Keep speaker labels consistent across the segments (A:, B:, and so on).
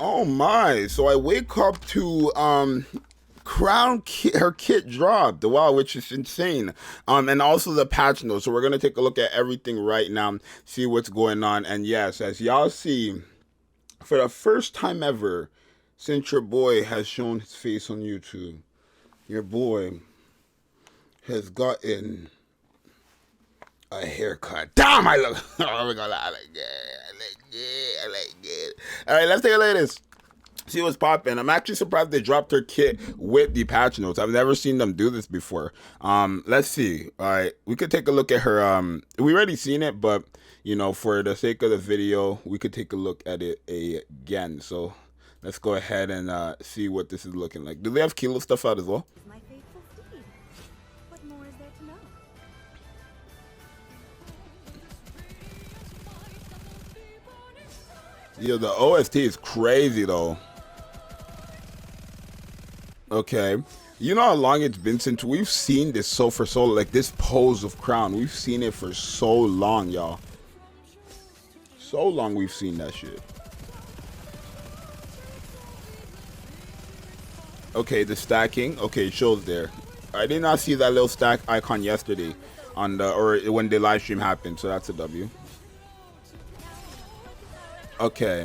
A: Oh my! So I wake up to her kit dropped. Wow, which is insane. And also the patch notes. So we're gonna take a look at everything right now, see what's going on. And yes, as y'all see, for the first time ever since your boy has shown his face on YouTube, your boy has gotten a haircut. Damn, I look. Oh my god, I like it. I like it. I like it. All right, let's take a look at this. See what's popping. I'm actually surprised they dropped her kit with the patch notes. I've never seen them do this before. Let's see. All right, we could take a look at her. We already seen it, but you know, for the sake of the video, we could take a look at it again. So let's go ahead and see what this is looking like. Do they have Kilo stuff out as well?
B: My faithful steed. What more is there to know?
A: Yo, the OST is crazy though. Okay. You know how long it's been since we've seen this for so like this pose of Crown. We've seen it for so long, y'all. So long we've seen that shit. Okay, the stacking. Okay, it shows there. I did not see that little stack icon yesterday on the or when the live stream happened, so that's a W. Okay.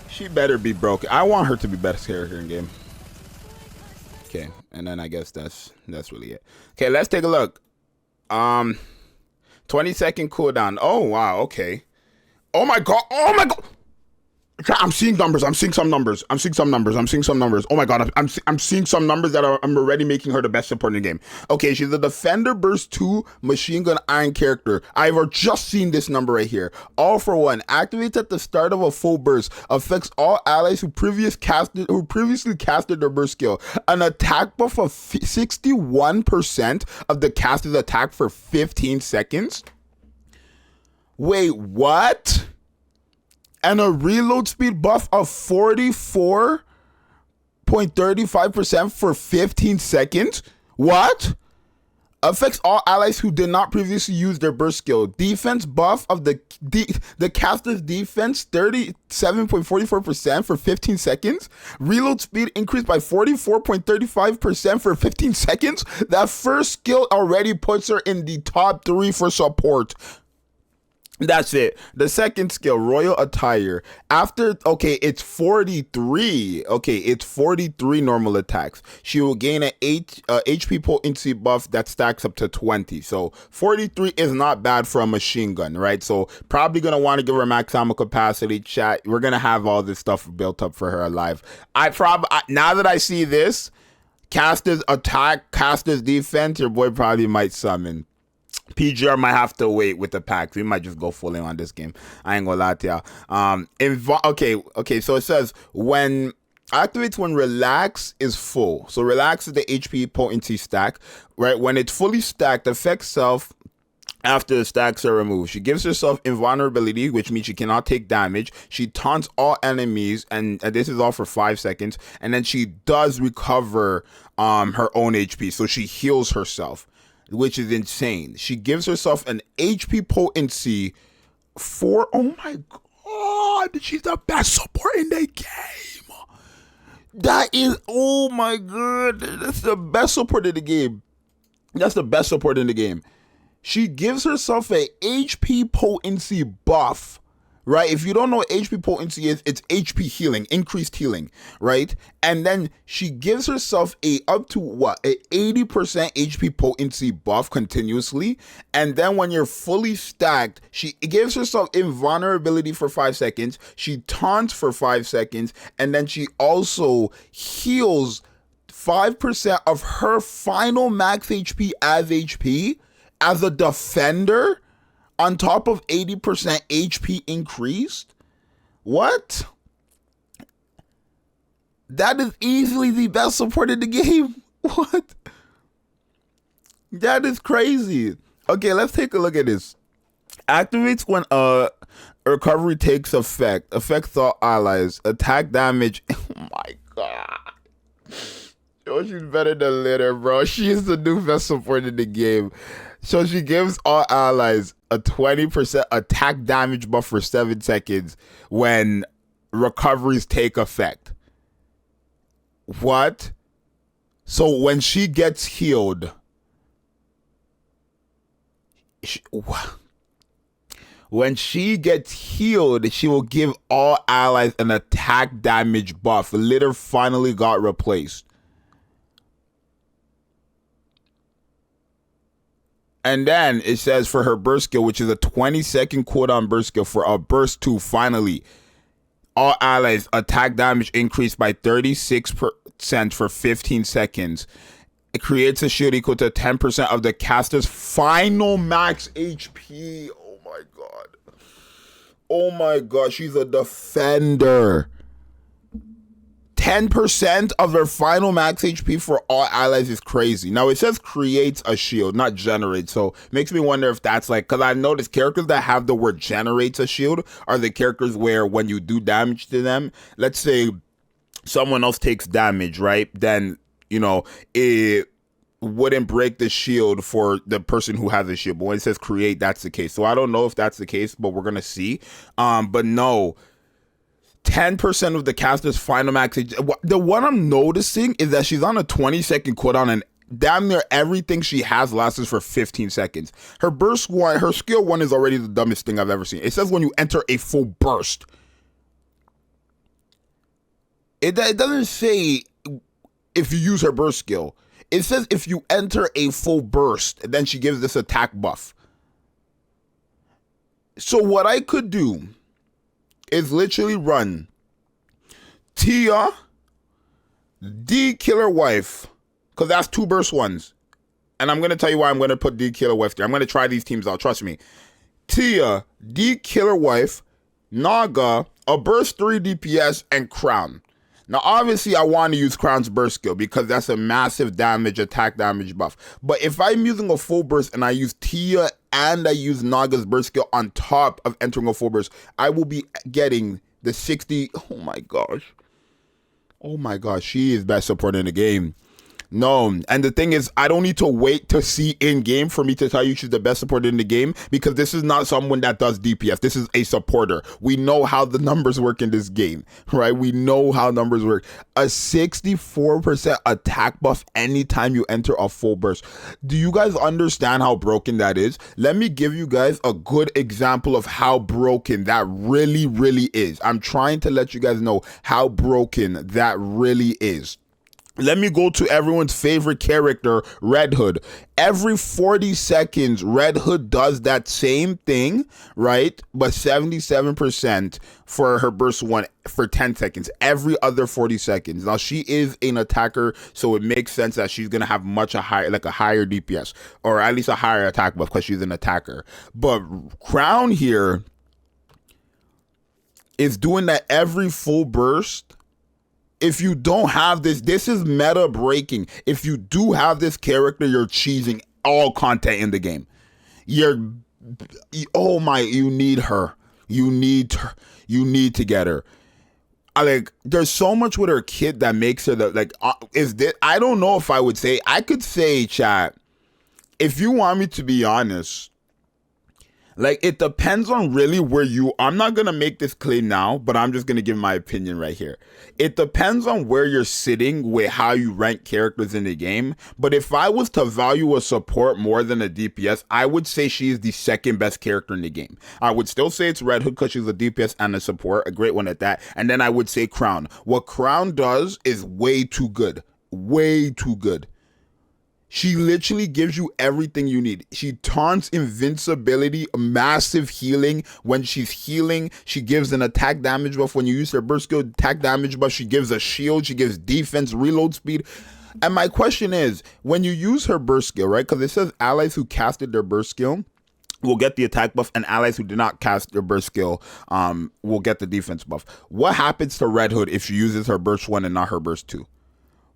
A: She better be broken. I want her to be best character in game. Okay, and then I guess that's really it. Okay, let's take a look. 20-second cooldown. Oh wow, okay. Oh my god. Oh my god. I'm seeing numbers. I'm seeing some numbers. I'm seeing some numbers. I'm seeing some numbers. Oh my god, I'm seeing some numbers that I'm already making her the best support in the game. Okay, she's a Defender Burst 2 Machine Gun Iron character. I've just seen this number right here. All for one. Activates at the start of a full burst. Affects all allies who previously casted their burst skill. An attack buff of 61% of the caster's attack for 15 seconds. Wait, what? And a reload speed buff of 44.35% for 15 seconds. What? Affects all allies who did not previously use their burst skill. Defense buff of the caster's defense 37.44% for 15 seconds. Reload speed increased by 44.35% for 15 seconds. That first skill already puts her in the top 3 for support. That's it. The second skill, Royal Attire. After, okay, it's 43. Okay, it's 43 normal attacks. She will gain an HP potency buff that stacks up to 20. So 43 is not bad for a machine gun, right? So probably going to want to give her max ammo capacity. Chat, we're going to have all this stuff built up for her alive. Now that I see this, caster's attack, caster's defense, your boy probably might summon. PGR might have to wait with the packs. We might just go full in on this game. I ain't gonna lie to y'all. Okay. So it says when activates when relax is full. So relax is the HP potency stack, right? When it's fully stacked, affects self after the stacks are removed. She gives herself invulnerability, which means she cannot take damage. She taunts all enemies, and this is all for 5 seconds. And then she does recover her own HP, so she heals herself, which is insane. She gives herself an HP potency for, oh my god, she's the best support in the game. That is, oh my god, that's the best support in the game. That's the best support in the game. She gives herself a HP potency buff, right? If you don't know what HP potency is, it's HP healing, increased healing, right? And then she gives herself up to what? A 80% HP potency buff continuously. And then when you're fully stacked, she gives herself invulnerability for 5 seconds. She taunts for 5 seconds. And then she also heals 5% of her final max HP as a defender, on top of 80% HP increased. What? That is easily the best support in the game. What? That is crazy. Okay, let's take a look at this. Activates when recovery takes effect. Affects all allies. Attack damage. Oh my god. Yo, she's better than Litter, bro. She is the new best support in the game. So she gives all allies a 20% attack damage buff for 7 seconds when recoveries take effect. What? So when she gets healed, when she gets healed, she will give all allies an attack damage buff. Litter finally got replaced. And then it says for her burst skill, which is a 20-second cooldown burst skill, for a burst 2, finally, all allies attack damage increased by 36% for 15 seconds. It creates a shield equal to 10% of the caster's final max HP. Oh my god. Oh my god, she's a defender. 10% of their final max HP for all allies is crazy. Now, it says creates a shield, not generate. So, makes me wonder if that's like, because I've noticed characters that have the word generates a shield are the characters where when you do damage to them, let's say someone else takes damage, right? Then, you know, it wouldn't break the shield for the person who has a shield. But when it says create, that's the case. So, I don't know if that's the case, but we're going to see. But no. 10% of the caster's final max. The one I'm noticing is that she's on a 20-second cooldown, and damn near everything she has lasts for 15 seconds. Her burst 1, her skill 1 is already the dumbest thing I've ever seen. It says when you enter a full burst. It doesn't say if you use her burst skill. It says if you enter a full burst, then she gives this attack buff. So what I could do is literally run Tia, D Killer Wife, because that's 2 burst ones. And I'm going to tell you why I'm going to put D Killer Wife there. I'm going to try these teams out, trust me. Tia, D Killer Wife, Naga, a burst 3 DPS, and Crown. Now, obviously, I want to use Crown's burst skill because that's a massive damage, attack damage buff. But if I'm using a full burst and I use Tia and I use Naga's burst skill on top of entering a full burst, I will be getting the 60. Oh my gosh. Oh my gosh. She is best support in the game. No, and the thing is, I don't need to wait to see in game for me to tell you she's the best supporter in the game, because this is not someone that does DPS. This is a supporter. We know how the numbers work in this game, right? We know how numbers work. A 64% attack buff anytime you enter a full burst. Do you guys understand how broken that is? Let me give you guys a good example of how broken that really, really is. I'm trying to let you guys know how broken that really is. Let me go to everyone's favorite character, Red Hood. Every 40 seconds, Red Hood does that same thing, right? But 77% for her burst 1 for 10 seconds. Every other 40 seconds. Now, she is an attacker, so it makes sense that she's going to have a higher DPS, or at least a higher attack buff because she's an attacker. But Crown here is doing that every full burst. If you don't have this is meta breaking. If you do have this character, you're cheesing all content in the game. You need her. You need to get her. There's so much with her kid that makes her I don't know if I would say, I could say, chat, if you want me to be honest, it depends on really where I'm not going to make this claim now, but I'm just going to give my opinion right here. It depends on where you're sitting with how you rank characters in the game. But if I was to value a support more than a DPS, I would say she is the second best character in the game. I would still say it's Red Hood because she's a DPS and a support, a great one at that. And then I would say Crown. What Crown does is way too good. Way too good. She literally gives you everything you need. She taunts invincibility, massive healing. When she's healing, she gives an attack damage buff. When you use her burst skill, attack damage buff, she gives a shield. She gives defense, reload speed. And my question is, when you use her burst skill, right? Because it says allies who casted their burst skill will get the attack buff, and allies who did not cast their burst skill will get the defense buff. What happens to Red Hood if she uses her burst 1 and not her burst 2?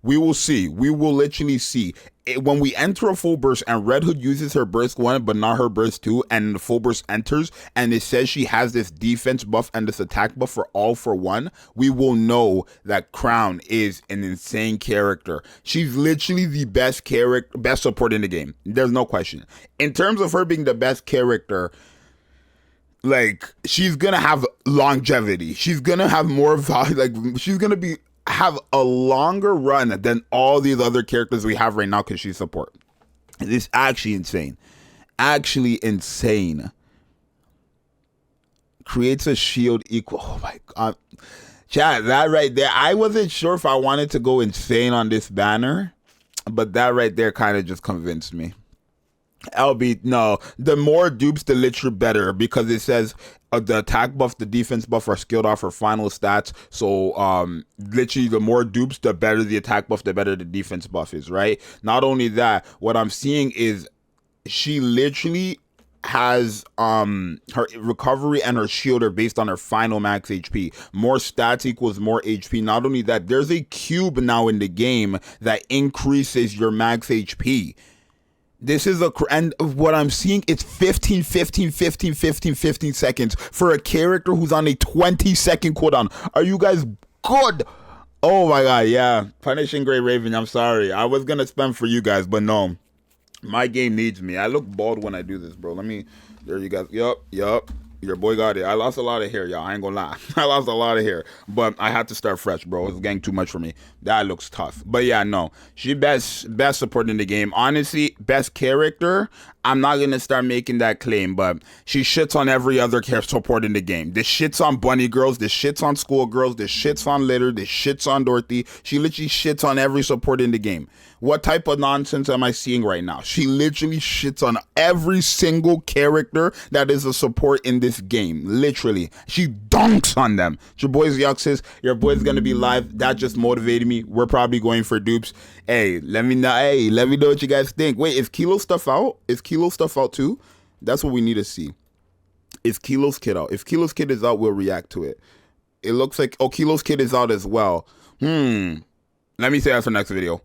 A: We will see. We will literally see. When we enter a full burst and Red Hood uses her burst 1 but not her burst 2, and the full burst enters and it says she has this defense buff and this attack buff for all for 1, we will know that Crown is an insane character. She's literally the best support in the game. There's no question. In terms of her being the best character, Like, she's gonna have longevity. She's gonna have more value. Like, she's gonna have a longer run than all these other characters we have right now because she's support. It's actually insane. Actually insane. Creates a shield equal. Oh my god. Chat, that right there. I wasn't sure if I wanted to go insane on this banner, but that right there kind of just convinced me. LB, no. The more dupes, the literally better, because it says the attack buff, the defense buff are skilled off her final stats. So literally the more dupes, the better the attack buff, the better the defense buff is, right? Not only that, what I'm seeing is she literally has her recovery and her shield are based on her final max HP. More stats equals more HP. Not only that, there's a cube now in the game that increases your max HP. This is and what I'm seeing, it's 15 seconds for a character who's on a 20-second cooldown. Are you guys good? Oh my god, yeah. Punishing Grey Raven, I'm sorry. I was gonna spam for you guys, but no. My game needs me. I look bald when I do this, bro. There you guys. Yup. Your boy got it. I lost a lot of hair, y'all. I ain't gonna lie. I lost a lot of hair. But I had to start fresh, bro. It's getting too much for me. That looks tough. But yeah, no. She best support in the game. Honestly, best character. I'm not gonna start making that claim, but she shits on every other support in the game. This shits on Bunny Girls, this shits on Schoolgirls, this shits on Litter, this shits on Dorothy. She literally shits on every support in the game. What type of nonsense am I seeing right now? She literally shits on every single character that is a support in this game. Literally. She dunks on them. Your boy's Yuxes. Your boy's gonna be live. That just motivated me. We're probably going for dupes. Hey, let me know. Hey, let me know what you guys think. Wait, is Kilo stuff out? Is Kilo stuff out too? That's what we need to see. Is Kilo's kid out? If Kilo's kid is out, we'll react to it. It looks like, oh, Kilo's kid is out as well. Let me say that for next video.